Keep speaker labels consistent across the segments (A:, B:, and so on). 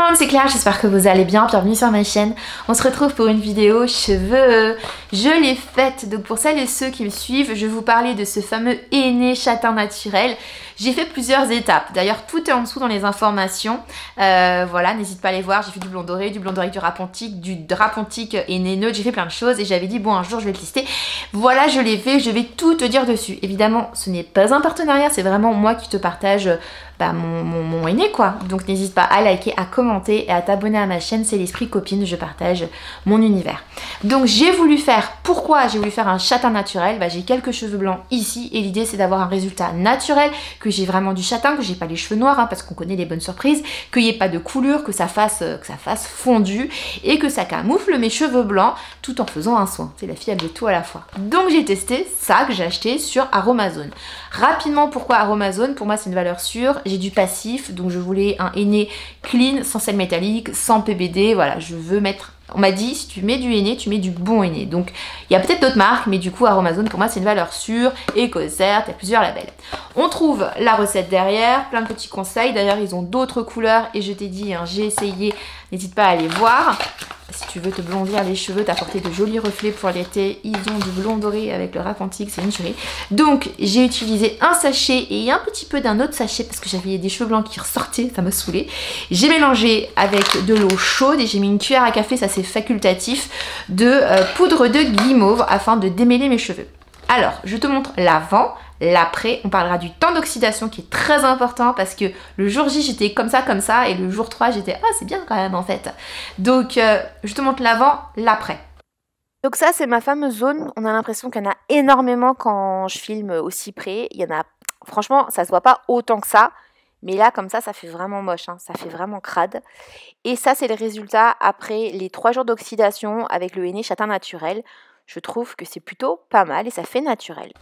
A: monde, c'est Claire, j'espère que vous allez bien, bienvenue sur ma chaîne. On se retrouve pour une vidéo cheveux. Je l'ai faite, donc pour celles et ceux qui me suivent, je vais vous parler de ce fameux henné châtain naturel. J'ai fait plusieurs étapes, d'ailleurs tout est en dessous dans les informations. Voilà, n'hésite pas à les voir, j'ai fait du blond doré, du drap pontique, du drap pontique henné neutre, j'ai fait plein de choses et j'avais dit bon un jour je vais le tester. Voilà, je l'ai fait, je vais tout te dire dessus. Évidemment, ce n'est pas un partenariat, c'est vraiment moi qui te partage mon henné quoi. Donc n'hésite pas à liker, à commenter et à t'abonner à ma chaîne, c'est l'esprit copine, je partage mon univers. Donc j'ai voulu faire, pourquoi j'ai voulu faire un châtain naturel? J'ai quelques cheveux blancs ici et l'idée c'est d'avoir un résultat naturel, que j'ai vraiment du châtain, que j'ai pas les cheveux noirs parce qu'on connaît les bonnes surprises, qu'il n'y ait pas de coulure, que ça fasse fondu et que ça camoufle mes cheveux blancs tout en faisant un soin. C'est la fille elle veut tout à la fois. Donc j'ai testé ça que j'ai acheté sur Aromazone. Rapidement, pourquoi Aromazone? Pour moi c'est une valeur sûre. J'ai du passif, donc je voulais un henné clean, sans sel métallique, sans PBD. Voilà, je veux mettre... On m'a dit, si tu mets du henné, tu mets du bon henné. Donc, il y a peut-être d'autres marques, mais du coup, Aromazone, pour moi, c'est une valeur sûre. EcoCert, il y a plusieurs labels. On trouve la recette derrière, plein de petits conseils. D'ailleurs, ils ont d'autres couleurs et je t'ai dit, hein, j'ai essayé. N'hésite pas à aller voir. Si tu veux te blondir les cheveux, t'apporter de jolis reflets pour l'été, ils ont du blond doré avec le drap pontique, c'est une tuerie. Donc j'ai utilisé un sachet et un petit peu d'un autre sachet parce que j'avais des cheveux blancs qui ressortaient, ça m'a saoulé. J'ai mélangé avec de l'eau chaude et j'ai mis une cuillère à café, ça c'est facultatif, de poudre de guimauve afin de démêler mes cheveux. Alors, je te montre l'avant, l'après. On parlera du temps d'oxydation qui est très important parce que le jour J, j'étais comme ça et le jour 3, j'étais « Ah, c'est bien quand même en fait ». Donc, je te montre l'avant, l'après. Donc ça, c'est ma fameuse zone. On a l'impression qu'il y en a énormément quand je filme aussi près. Il y en a, franchement, ça se voit pas autant que ça. Mais là, comme ça fait vraiment moche, hein. Ça fait vraiment crade. Et ça, c'est le résultat après les 3 jours d'oxydation avec le henné châtain naturel. Je trouve que c'est plutôt pas mal et ça fait naturel.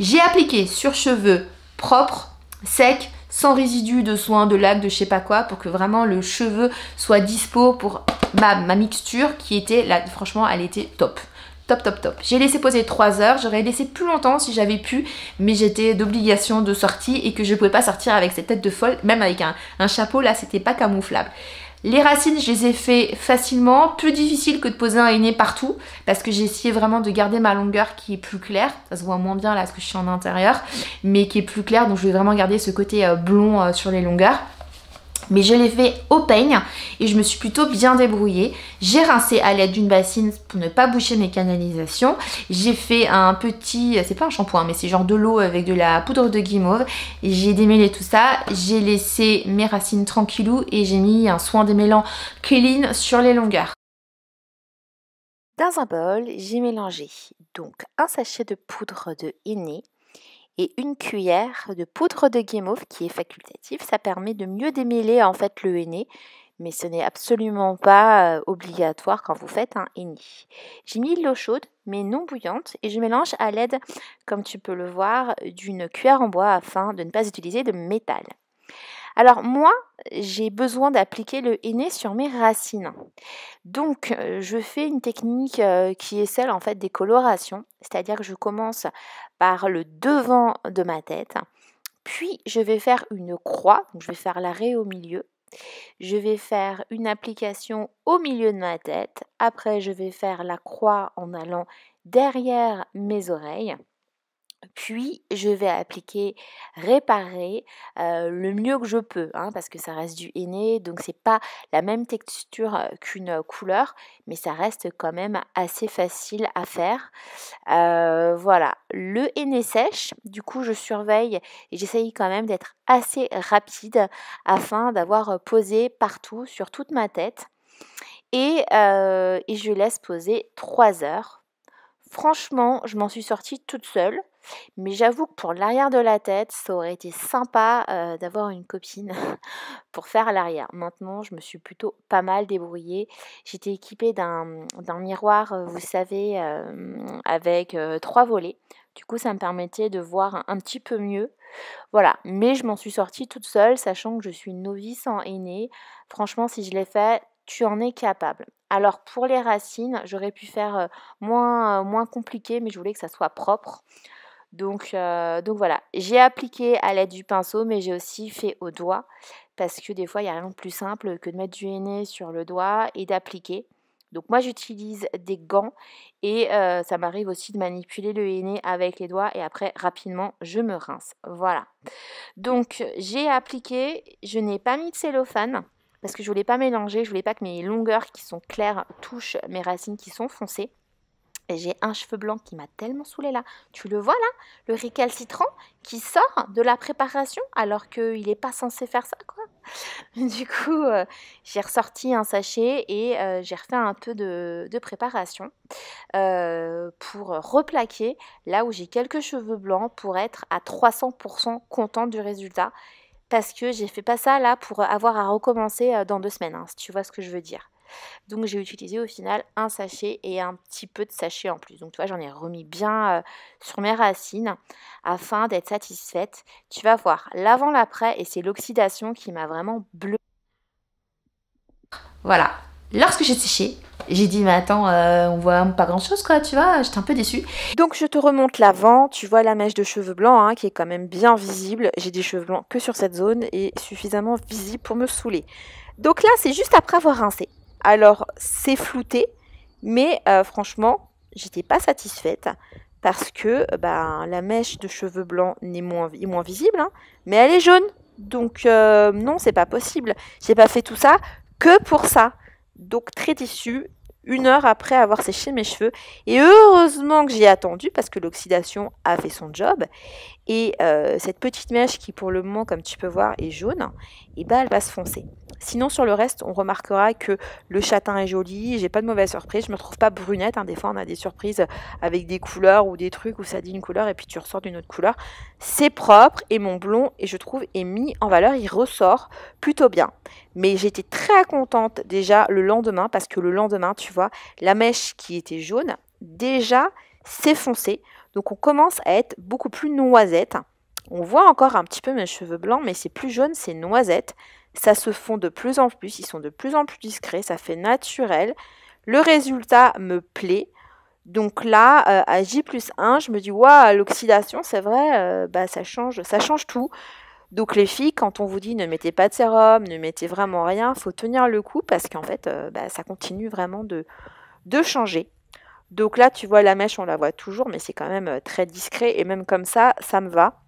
A: J'ai appliqué sur cheveux propres, secs, sans résidus de soins, de lac, de je sais pas quoi, pour que vraiment le cheveu soit dispo pour ma mixture qui était là, franchement, elle était top. Top, top, top. J'ai laissé poser 3 heures, j'aurais laissé plus longtemps si j'avais pu, mais j'étais d'obligation de sortie et que je pouvais pas sortir avec cette tête de folle, même avec un chapeau, là, c'était pas camouflable. Les racines, je les ai fait facilement, plus difficile que de poser un henné partout parce que j'ai essayé vraiment de garder ma longueur qui est plus claire. Ça se voit moins bien là parce que je suis en intérieur, mais qui est plus claire, donc je vais vraiment garder ce côté blond sur les longueurs. Mais je l'ai fait au peigne et je me suis plutôt bien débrouillée. J'ai rincé à l'aide d'une bassine pour ne pas boucher mes canalisations. J'ai fait un petit, c'est pas un shampoing mais c'est genre de l'eau avec de la poudre de guimauve. J'ai démêlé tout ça. J'ai laissé mes racines tranquillou et j'ai mis un soin démêlant clean sur les longueurs. Dans un bol, j'ai mélangé donc un sachet de poudre de henné et une cuillère de poudre de guimauve qui est facultative. Ça permet de mieux démêler en fait le henné, mais ce n'est absolument pas obligatoire quand vous faites un henné. J'ai mis de l'eau chaude, mais non bouillante, et je mélange à l'aide, comme tu peux le voir, d'une cuillère en bois afin de ne pas utiliser de métal. Alors moi, j'ai besoin d'appliquer le henné sur mes racines. Donc, je fais une technique qui est celle en fait des colorations, c'est-à-dire que je commence par le devant de ma tête, puis je vais faire une croix, donc je vais faire l'arrêt au milieu, je vais faire une application au milieu de ma tête, après je vais faire la croix en allant derrière mes oreilles. Puis, je vais appliquer, réparer le mieux que je peux, hein, parce que ça reste du henné, donc c'est pas la même texture qu'une couleur, mais ça reste quand même assez facile à faire. Voilà, le henné sèche, du coup je surveille et j'essaye quand même d'être assez rapide afin d'avoir posé partout sur toute ma tête et je laisse poser 3 heures. Franchement, je m'en suis sortie toute seule, mais j'avoue que pour l'arrière de la tête, ça aurait été sympa d'avoir une copine pour faire l'arrière. Maintenant, je me suis plutôt pas mal débrouillée. J'étais équipée d'un miroir, vous savez, avec 3 volets. Du coup, ça me permettait de voir un petit peu mieux. Voilà, mais je m'en suis sortie toute seule, sachant que je suis novice en henné. Franchement, si je l'ai fait, tu en es capable. Alors pour les racines, j'aurais pu faire moins compliqué, mais je voulais que ça soit propre. Donc voilà, j'ai appliqué à l'aide du pinceau, mais j'ai aussi fait au doigt parce que des fois, il n'y a rien de plus simple que de mettre du henné sur le doigt et d'appliquer. Donc moi, j'utilise des gants et ça m'arrive aussi de manipuler le henné avec les doigts et après, rapidement, je me rince. Voilà. Donc, j'ai appliqué, je n'ai pas mis de cellophane parce que je voulais pas mélanger, je voulais pas que mes longueurs qui sont claires touchent mes racines qui sont foncées. Et j'ai un cheveu blanc qui m'a tellement saoulée là. Tu le vois là, le récalcitrant qui sort de la préparation alors qu'il n'est pas censé faire ça quoi. Du coup, j'ai ressorti un sachet et j'ai refait un peu de préparation pour replaquer là où j'ai quelques cheveux blancs pour être à 300% contente du résultat. Parce que j'ai fait pas ça là pour avoir à recommencer dans 2 semaines, hein, si tu vois ce que je veux dire. Donc j'ai utilisé au final un sachet et un petit peu de sachet en plus. Donc tu vois, j'en ai remis bien sur mes racines afin d'être satisfaite. Tu vas voir l'avant, l'après et c'est l'oxydation qui m'a vraiment bleu. Voilà. Lorsque j'ai séché, j'ai dit mais attends, on voit pas grand chose quoi, tu vois, j'étais un peu déçue. Donc je te remonte l'avant, tu vois la mèche de cheveux blancs hein, qui est quand même bien visible. J'ai des cheveux blancs que sur cette zone et suffisamment visible pour me saouler. Donc là c'est juste après avoir rincé. Alors, c'est flouté, mais franchement, j'étais pas satisfaite parce que la mèche de cheveux blancs est moins visible, hein, mais elle est jaune. Donc, non, c'est pas possible. J'ai pas fait tout ça que pour ça. Donc, très déçue, 1 heure après avoir séché mes cheveux. Et heureusement que j'ai attendu parce que l'oxydation a fait son job. Et cette petite mèche qui, pour le moment, comme tu peux voir, est jaune, et elle va se foncer. Sinon, sur le reste, on remarquera que le châtain est joli. J'ai pas de mauvaise surprise. Je me trouve pas brunette. Hein. Des fois, on a des surprises avec des couleurs ou des trucs où ça dit une couleur et puis tu ressors d'une autre couleur. C'est propre et mon blond, et je trouve, est mis en valeur. Il ressort plutôt bien. Mais j'étais très contente déjà le lendemain parce que le lendemain, tu vois, la mèche qui était jaune, déjà, s'est foncée. Donc, on commence à être beaucoup plus noisette. On voit encore un petit peu mes cheveux blancs, mais c'est plus jaune, c'est noisette. Ça se fond de plus en plus, ils sont de plus en plus discrets, ça fait naturel. Le résultat me plaît. Donc là, à J+1, je me dis, waouh, l'oxydation, c'est vrai, ça change tout. Donc les filles, quand on vous dit ne mettez pas de sérum, ne mettez vraiment rien, il faut tenir le coup parce qu'en fait, ça continue vraiment de changer. Donc là, tu vois la mèche, on la voit toujours, mais c'est quand même très discret. Et même comme ça me va.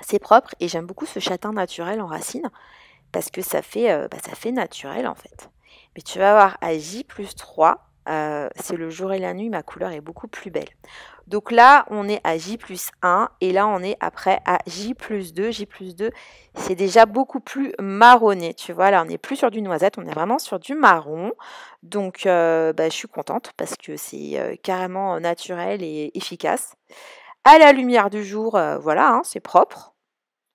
A: C'est propre et j'aime beaucoup ce châtain naturel en racine parce que ça fait naturel en fait. Mais tu vas voir, à J+3, c'est le jour et la nuit, ma couleur est beaucoup plus belle. Donc là, on est à J+1 et là, on est après à J+2. J+2, c'est déjà beaucoup plus marronné. Tu vois, là, on n'est plus sur du noisette, on est vraiment sur du marron. Donc, je suis contente parce que c'est carrément naturel et efficace. À la lumière du jour, voilà, hein, c'est propre.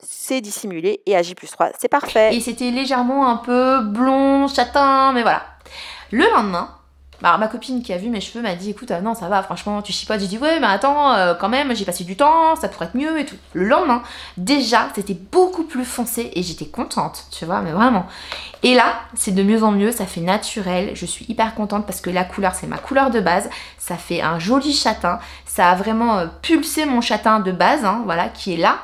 A: C'est dissimulé et à J+3, c'est parfait. Et c'était légèrement un peu blond, châtain, mais voilà. Le lendemain, ma copine qui a vu mes cheveux m'a dit écoute, non ça va, franchement tu chipotes. J'ai dit ouais mais attends, quand même j'ai passé du temps, ça pourrait être mieux et tout. Le lendemain, déjà c'était beaucoup plus foncé et j'étais contente, tu vois, mais vraiment. Et là, c'est de mieux en mieux, ça fait naturel, je suis hyper contente parce que la couleur c'est ma couleur de base, ça fait un joli châtain, ça a vraiment pulsé mon châtain de base, hein, voilà, qui est là.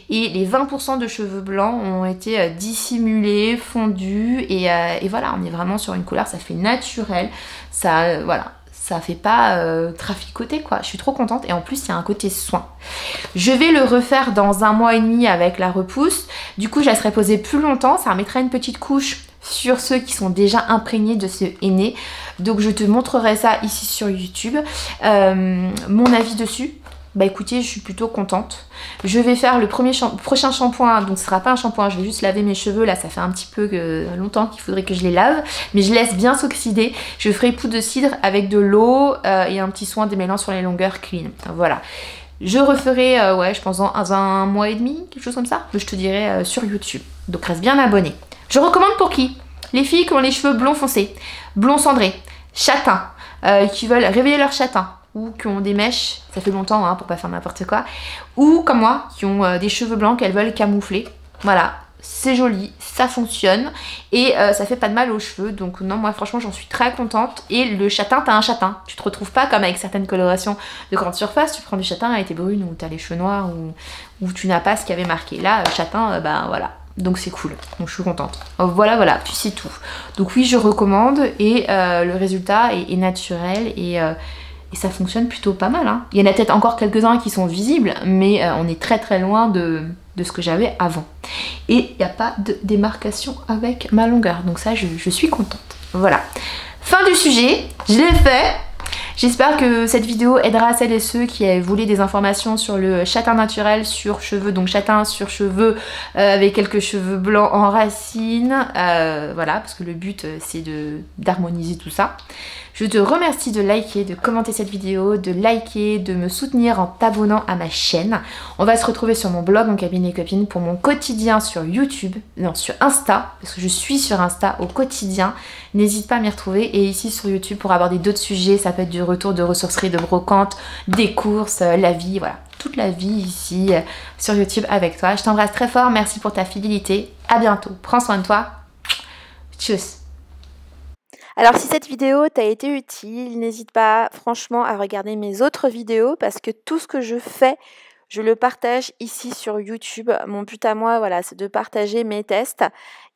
A: Et les 20% de cheveux blancs ont été dissimulés, fondus et voilà, on est vraiment sur une couleur, ça fait naturel, ça voilà, ça fait pas traficoter quoi. Je suis trop contente et en plus il y a un côté soin. Je vais le refaire dans 1 mois et demi avec la repousse. Du coup, je laisserai poser plus longtemps, ça remettra une petite couche sur ceux qui sont déjà imprégnés de ce henné. Donc je te montrerai ça ici sur YouTube. Mon avis dessus. Bah écoutez, je suis plutôt contente. Je vais faire le prochain shampoing, donc ce sera pas un shampoing, je vais juste laver mes cheveux. Là, ça fait un petit peu longtemps qu'il faudrait que je les lave, mais je laisse bien s'oxyder. Je ferai poudre de cidre avec de l'eau et un petit soin démêlant sur les longueurs clean. Voilà. Je referai, je pense dans 1 mois et demi, quelque chose comme ça. Je te dirai sur YouTube. Donc reste bien abonné. Je recommande pour qui? Les filles qui ont les cheveux blonds foncés, blonds cendrés, châtains, qui veulent réveiller leur châtain, ou qui ont des mèches, ça fait longtemps hein, pour pas faire n'importe quoi, ou comme moi, qui ont des cheveux blancs qu'elles veulent camoufler. Voilà, c'est joli, ça fonctionne, et ça fait pas de mal aux cheveux, donc non, moi franchement j'en suis très contente. Et le châtain, t'as un châtain, tu te retrouves pas comme avec certaines colorations de grande surface, tu prends du châtain et t'es brune, ou t'as les cheveux noirs, ou tu n'as pas ce qui avait marqué. Là, châtain, voilà, Donc c'est cool, donc je suis contente. Voilà, puis c'est tout. Donc oui, je recommande et le résultat est naturel et ça fonctionne plutôt pas mal. Hein. Il y en a peut-être encore quelques-uns qui sont visibles, mais on est très loin de ce que j'avais avant. Et il n'y a pas de démarcation avec ma longueur, donc ça je suis contente. Voilà, fin du sujet, je l'ai fait. J'espère que cette vidéo aidera celles et ceux qui voulaient des informations sur le châtain naturel sur cheveux, donc châtain sur cheveux avec quelques cheveux blancs en racines. Voilà, parce que le but c'est d'harmoniser tout ça. Je te remercie de liker, de commenter cette vidéo, de liker, de me soutenir en t'abonnant à ma chaîne. On va se retrouver sur mon blog, mon cabinet copine, pour mon quotidien sur YouTube, non sur Insta, parce que je suis sur Insta au quotidien. N'hésite pas à m'y retrouver et ici sur YouTube pour aborder d'autres sujets. Ça peut être du retour de ressourcerie, de brocante, des courses, la vie, voilà. Toute la vie ici sur YouTube avec toi. Je t'embrasse très fort, merci pour ta fidélité. À bientôt, prends soin de toi. Tchuss. Alors si cette vidéo t'a été utile, n'hésite pas franchement à regarder mes autres vidéos parce que tout ce que je fais, je le partage ici sur YouTube. Mon but à moi, voilà, c'est de partager mes tests.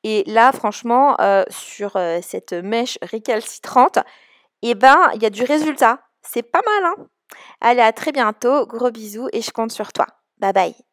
A: Et là, franchement, sur cette mèche récalcitrante, eh ben, il y a du résultat. C'est pas mal, hein? Allez, à très bientôt. Gros bisous et je compte sur toi. Bye bye.